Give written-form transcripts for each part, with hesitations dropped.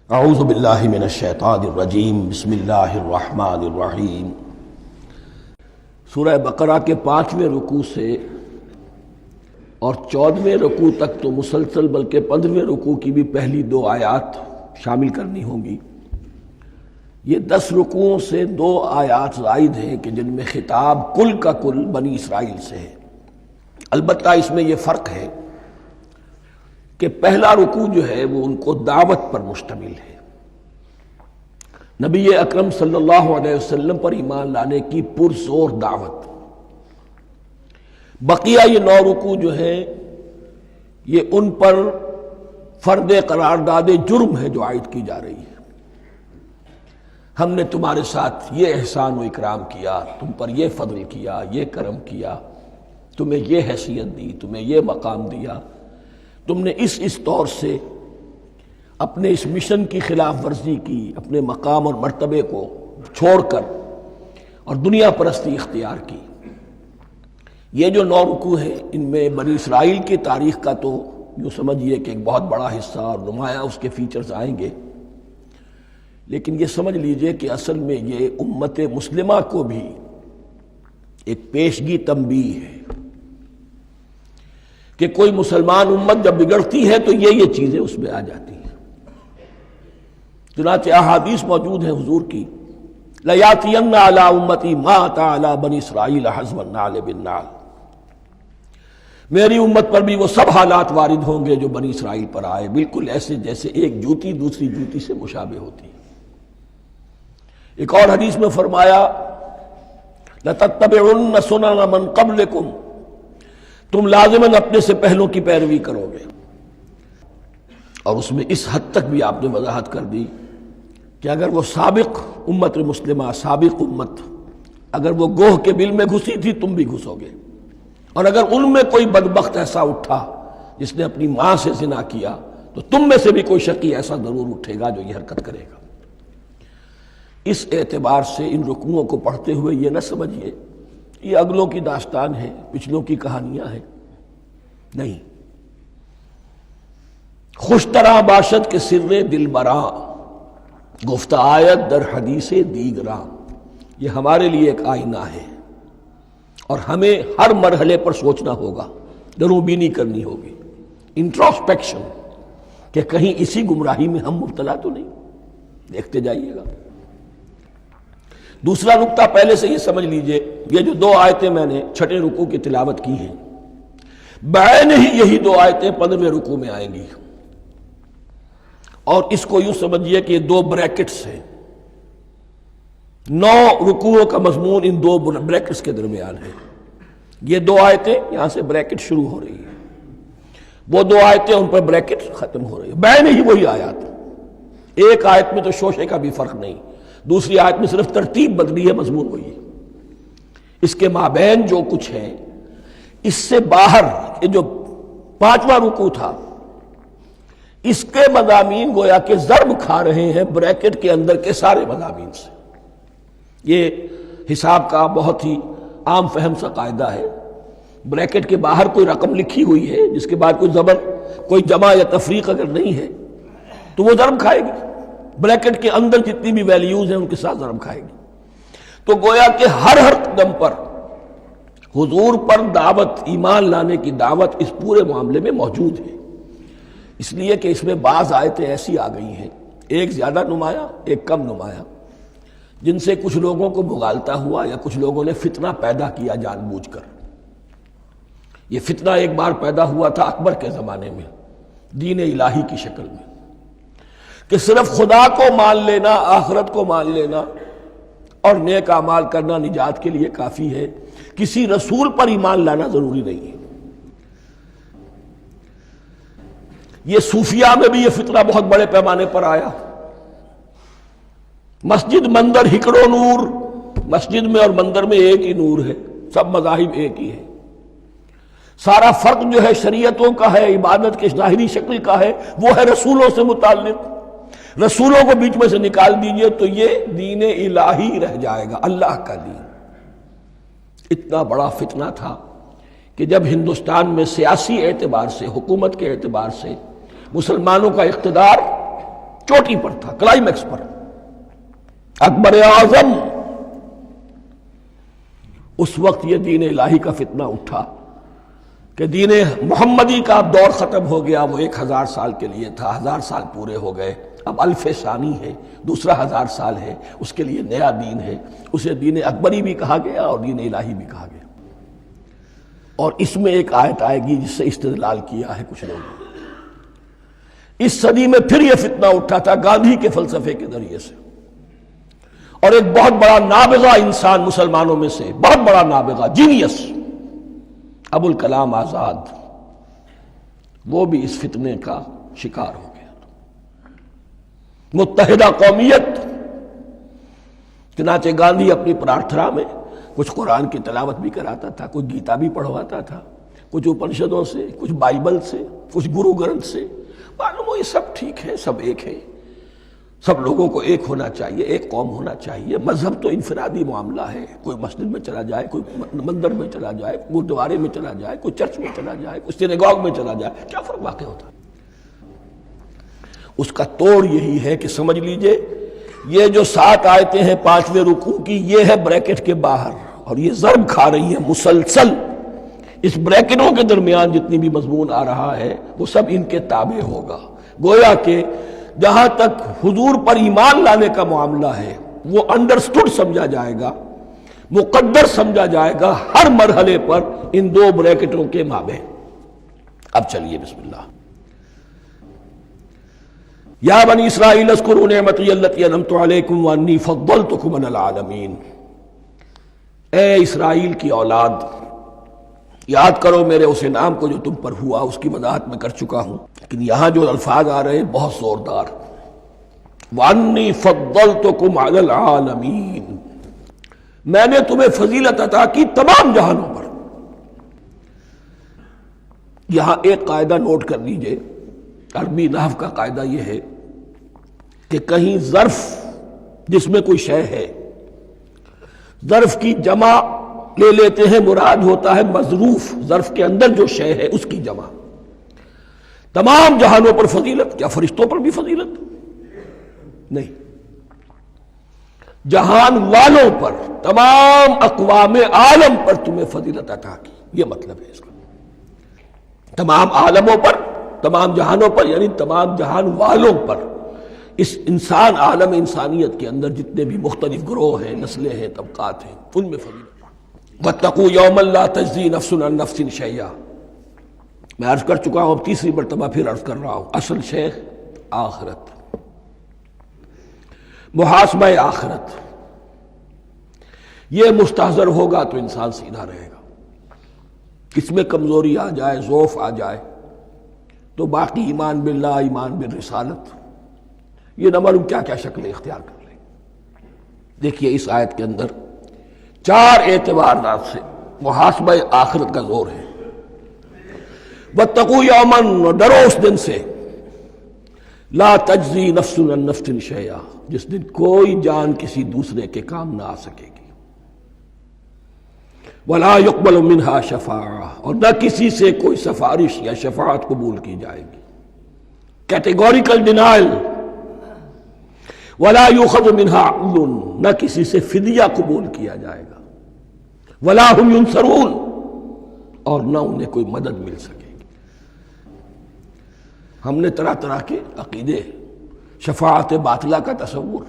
اعوذ باللہ من الشیطان الرجیم بسم اللہ الرحمن الرحیم۔ سورہ بقرہ کے 5ویں رکوع سے اور 14ویں رکوع تک تو مسلسل بلکہ 15ویں رکوع کی بھی پہلی 2 آیات شامل کرنی ہوں گی۔ یہ 10 رکوعوں سے 2 آیات زائد ہیں کہ جن میں خطاب کل کا کل بنی اسرائیل سے ہے۔ البتہ اس میں یہ فرق ہے کہ پہلا رکوع جو ہے وہ ان کو دعوت پر مشتمل ہے، نبی اکرم صلی اللہ علیہ وسلم پر ایمان لانے کی پرزور دعوت۔ بقیہ یہ 9 رکوع جو ہیں یہ ان پر فرد قرارداد جرم ہے جو عائد کی جا رہی ہے۔ ہم نے تمہارے ساتھ یہ احسان و اکرام کیا، تم پر یہ فضل کیا، یہ کرم کیا، تمہیں یہ حیثیت دی، تمہیں یہ مقام دیا، تم نے اس طور سے اپنے اس مشن کی خلاف ورزی کی، اپنے مقام اور مرتبے کو چھوڑ کر اور دنیا پرستی اختیار کی۔ یہ جو 9 رکوع ہیں ان میں بنی اسرائیل کی تاریخ کا تو یوں سمجھیے کہ ایک بہت بڑا حصہ اور نمایاں اس کے فیچرز آئیں گے، لیکن یہ سمجھ لیجئے کہ اصل میں یہ امت مسلمہ کو بھی ایک پیشگی تنبیہ ہے کہ کوئی مسلمان امت جب بگڑتی ہے تو یہ چیزیں اس میں آ جاتی ہیں۔ چنانچہ احادیث موجود ہیں حضور کی، لَيَأْتِيَنَّ عَلَىٰ أُمَّتِي مَا أَتَىٰ عَلَىٰ بَنِي إِسْرَائِيلَ حَزْوَ النَّعْلِ بِالنَّعْلِ، میری امت پر بھی وہ سب حالات وارد ہوں گے جو بنی اسرائیل پر آئے، بالکل ایسے جیسے ایک جوتی دوسری جوتی سے مشابہ ہوتی ہے۔ ایک اور حدیث میں فرمایا لَتَتَّبِعُنَّ سُنَنَ مَنْ قَبْلِكُمْ، تم لازماً اپنے سے پہلوں کی پیروی کرو گے۔ اور اس میں اس حد تک بھی آپ نے وضاحت کر دی کہ اگر وہ سابق امت مسلمہ، سابق امت اگر وہ گوہ کے بل میں گھسی تھی تم بھی گھسو گے، اور اگر ان میں کوئی بدبخت ایسا اٹھا جس نے اپنی ماں سے زنا کیا تو تم میں سے بھی کوئی شقی ایسا ضرور اٹھے گا جو یہ حرکت کرے گا۔ اس اعتبار سے ان رکوعوں کو پڑھتے ہوئے یہ نہ سمجھیے یہ اگلوں کی داستان ہے، پچھلوں کی کہانیاں ہیں، نہیں۔ خوش طرح باشد کے سر دل براں، گفت آیت در حدیث دیگراں، یہ ہمارے لیے ایک آئینہ ہے اور ہمیں ہر مرحلے پر سوچنا ہوگا، دروں بینی کرنی ہوگی، انٹروسپیکشن، کہ کہیں اسی گمراہی میں ہم مبتلا تو نہیں۔ دیکھتے جائیے گا۔ دوسرا نقطہ پہلے سے یہ سمجھ لیجئے، یہ جو 2 آیتیں میں نے 6 رکوع کی تلاوت کی ہیں، بعین ہی یہی 2 آیتیں 15ویں رکوع میں آئیں گی، اور اس کو یوں سمجھیے کہ یہ 2 بریکٹس ہیں۔ 9 رکوعوں کا مضمون ان 2 بریکٹس کے درمیان ہے۔ یہ 2 آیتیں یہاں سے بریکٹ شروع ہو رہی ہیں، وہ 2 آیتیں ان پر بریکٹ ختم ہو رہی ہیں، بعین ہی وہی آیات۔ ایک آیت میں تو شوشے کا بھی فرق نہیں، دوسری آیت میں صرف ترتیب بدلی ہے، مضمون وہی ہے۔ اس کے مابین جو کچھ ہے، اس سے باہر یہ جو 5واں رکوع تھا اس کے مضامین گویا کہ ضرب کھا رہے ہیں بریکٹ کے اندر کے سارے مضامین سے۔ یہ حساب کا بہت ہی عام فہم سا قاعدہ ہے، بریکٹ کے باہر کوئی رقم لکھی ہوئی ہے جس کے بعد کوئی زبر، کوئی جمع یا تفریق اگر نہیں ہے تو وہ ضرب کھائے گی، بریکٹ کے اندر جتنی بھی ویلیوز ہیں ان کے ساتھ ضرب کھائے گی۔ تو گویا کہ ہر قدم پر حضور پر دعوت، ایمان لانے کی دعوت اس پورے معاملے میں موجود ہے، اس لیے کہ اس میں بعض آیتیں ایسی آ گئی ہیں، ایک زیادہ نمایاں ایک کم نمایاں، جن سے کچھ لوگوں کو مغالطہ ہوا یا کچھ لوگوں نے فتنہ پیدا کیا جان بوجھ کر۔ یہ فتنہ ایک بار پیدا ہوا تھا اکبر کے زمانے میں دین الہی کی شکل میں، کہ صرف خدا کو مان لینا، آخرت کو مان لینا اور نیک اعمال کرنا نجات کے لیے کافی ہے، کسی رسول پر ایمان لانا ضروری نہیں ہے۔ یہ صوفیہ میں بھی یہ فتنہ بہت بڑے پیمانے پر آیا۔ مسجد مندر ہکڑو نور، مسجد میں اور مندر میں ایک ہی نور ہے، سب مذاہب ایک ہی ہے، سارا فرق جو ہے شریعتوں کا ہے، عبادت کے ظاہری شکل کا ہے، وہ ہے رسولوں سے متعلق۔ رسولوں کو بیچ میں سے نکال دیجئے تو یہ دین الہی رہ جائے گا، اللہ کا دین۔ اتنا بڑا فتنہ تھا کہ جب ہندوستان میں سیاسی اعتبار سے، حکومت کے اعتبار سے مسلمانوں کا اقتدار چوٹی پر تھا، کلائمیکس پر، اکبر اعظم۔ اس وقت یہ دین الہی کا فتنہ اٹھا کہ دین محمدی کا اب دور ختم ہو گیا، وہ 1000 سال کے لیے تھا، 1000 سال پورے ہو گئے، اب الف ثانی ہے، دوسرا 1000 سال ہے، اس کے لیے نیا دین ہے، اسے دین اکبری بھی کہا گیا اور دین الہی بھی کہا گیا۔ اور اس میں ایک آیت آئے گی جس سے استدلال کیا ہے کچھ لوگوں نے۔ اس صدی میں پھر یہ فتنہ اٹھا تھا گاندھی کے فلسفے کے ذریعے سے، اور ایک بہت بڑا نابغہ انسان مسلمانوں میں سے، بہت بڑا نابغہ، جینیس، ابو الکلام آزاد، وہ بھی اس فتنے کا شکار ہو گیا۔ متحدہ قومیت، چنانچہ گاندھی اپنی پرارتھنا میں کچھ قرآن کی تلاوت بھی کراتا تھا، کچھ گیتا بھی پڑھواتا تھا، کچھ اپنشدوں سے، کچھ بائبل سے، کچھ گرو گرنتھ سے۔ معلوم ہو یہ سب ٹھیک ہے، سب ایک ہے، سب لوگوں کو ایک ہونا چاہیے، ایک قوم ہونا چاہیے۔ مذہب تو انفرادی معاملہ ہے، کوئی مسجد میں چلا جائے، کوئی مندر میں چلا جائے، گردوارے میں چلا جائے، کوئی چرچ میں چلا جائے، کوئی سینیگاگ میں چلا جائے، کیا فرق واقع ہوتا ہے؟ اس کا توڑ یہی ہے کہ سمجھ لیجئے یہ جو 7 آیتیں ہیں 5ویں رکوع کی، یہ ہے بریکٹ کے باہر، اور یہ ضرب کھا رہی ہے مسلسل۔ اس بریکٹوں کے درمیان جتنی بھی مضمون آ رہا ہے وہ سب ان کے تابع ہوگا۔ گویا کہ جہاں تک حضور پر ایمان لانے کا معاملہ ہے وہ انڈرسٹوڈ سمجھا جائے گا، مقدر سمجھا جائے گا ہر مرحلے پر ان 2 بریکٹوں کے مابین۔ اب چلیے بسم اللہ۔ یا بنی اسرائیل اذکروا نعمتی التی انعمت علیکم وانی فضلتکم علی العالمین۔ اے اسرائیل کی اولاد، یاد کرو میرے اس انعام کو جو تم پر ہوا، اس کی وضاحت میں کر چکا ہوں، لیکن یہاں جو الفاظ آ رہے ہیں بہت زوردار۔ وَأَنِّي فَضَّلْتُكُمْ عَلَى الْعَالَمِينَ، میں نے تمہیں فضیلت عطا کی تمام جہانوں پر۔ یہاں ایک قاعدہ نوٹ کر لیجئے، عربی نحو کا قاعدہ یہ ہے کہ کہیں ظرف جس میں کوئی شے ہے، ظرف کی جمع لے لیتے ہیں، مراد ہوتا ہے مظروف، ظرف کے اندر جو شے ہے اس کی جمع۔ تمام جہانوں پر فضیلت، کیا فرشتوں پر بھی فضیلت؟ نہیں، جہان والوں پر، تمام اقوام عالم پر تمہیں فضیلت عطا کی، یہ مطلب ہے اس کا۔ تمام عالموں پر، تمام جہانوں پر، یعنی تمام جہان والوں پر، اس انسان عالم انسانیت کے اندر جتنے بھی مختلف گروہ ہیں، نسلیں ہیں، طبقات ہیں، ان میں فضیلت۔ وَاتَّقُوا يَوْمًا لَا تَجْزِي نَفْسٌ عَن نَفْسٍ شَيْئًا، میں عرض کر چکا ہوں، اب تیسری مرتبہ پھر عرض کر رہا ہوں، اصل شے آخرت، محاسبہ آخرت، یہ مستحضر ہوگا تو انسان سیدھا رہے گا۔ اس میں کمزوری آ جائے، ضعف آ جائے تو باقی ایمان باللہ، ایمان بالرسالت، یہ نہ معلوم کیا کیا شکلیں اختیار کر لیں۔ دیکھیے اس آیت کے اندر 4 اعتبارات سے محاسبہ آخرت کا زور ہے۔ وَاتَّقُوا يَوْمًا، ڈرو اس دن سے، لا تجزی نفس عن نفس شیئا، جس دن کوئی جان کسی دوسرے کے کام نہ آ سکے گی، ولا يقبل منها شفاعہ، اور نہ کسی سے کوئی سفارش یا شفاعت قبول کی جائے گی، کیٹیگوریکل ڈینائل، ولا يؤخذ منها عدل، نہ کسی سے فدیہ قبول کیا جائے گا، ولا هم ينصرون، اور نہ انہیں کوئی مدد مل سکے گی۔ ہم نے طرح طرح کے عقیدے، شفاعت باطلہ کا تصور،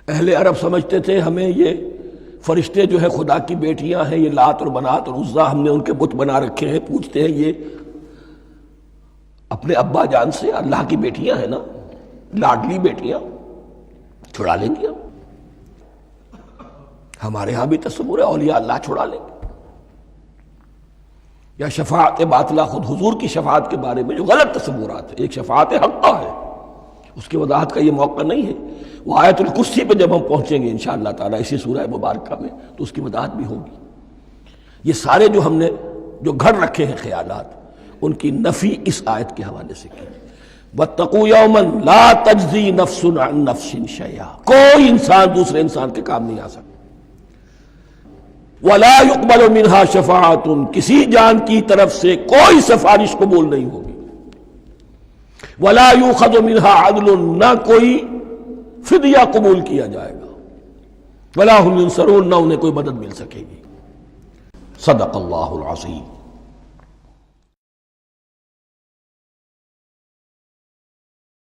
اہل عرب سمجھتے تھے ہمیں یہ فرشتے جو ہے خدا کی بیٹیاں ہیں، یہ لات اور منات اور عزا ہم نے ان کے بت بنا رکھے ہیں، پوچھتے ہیں یہ اپنے ابا جان سے اللہ کی بیٹیاں ہیں نا، لاڈلی بیٹیاں، چھڑا لیں گے ہمارے ہاں بھی تصور ہے اولیاء اللہ چھڑا لیں گے۔ یا شفاعت باطلہ، خود حضور کی شفاعت کے بارے میں جو غلط تصورات ہیں، ایک شفاعت حقہ ہے، اس کی وضاحت کا یہ موقع نہیں ہے، وہ آیت الکرسی پہ جب ہم پہنچیں گے انشاءاللہ تعالیٰ اسی سورہ مبارکہ میں تو اس کی وضاحت بھی ہوگی۔ یہ سارے جو ہم نے جو گھڑ رکھے ہیں خیالات، ان کی نفی اس آیت کے حوالے سے کی۔ وَاتَّقُوا يَوْمًا لَا تَجْزِي نَفْسٌ عَن نَفْسٍ شَيْئًا، کوئی انسان دوسرے انسان کے کام نہیں آ سکتا۔ وَلَا يُقْبَلُ مِنْهَا شَفَاعَةٌ، کسی جان کی طرف سے کوئی سفارش قبول نہیں ہوگی۔ ولا یؤخذ منها عدل، نہ کوئی فدیہ قبول کیا جائے گا، ولا هم ینصرون، نہ انہیں کوئی مدد مل سکے گی۔ صدق اللہ العظیم۔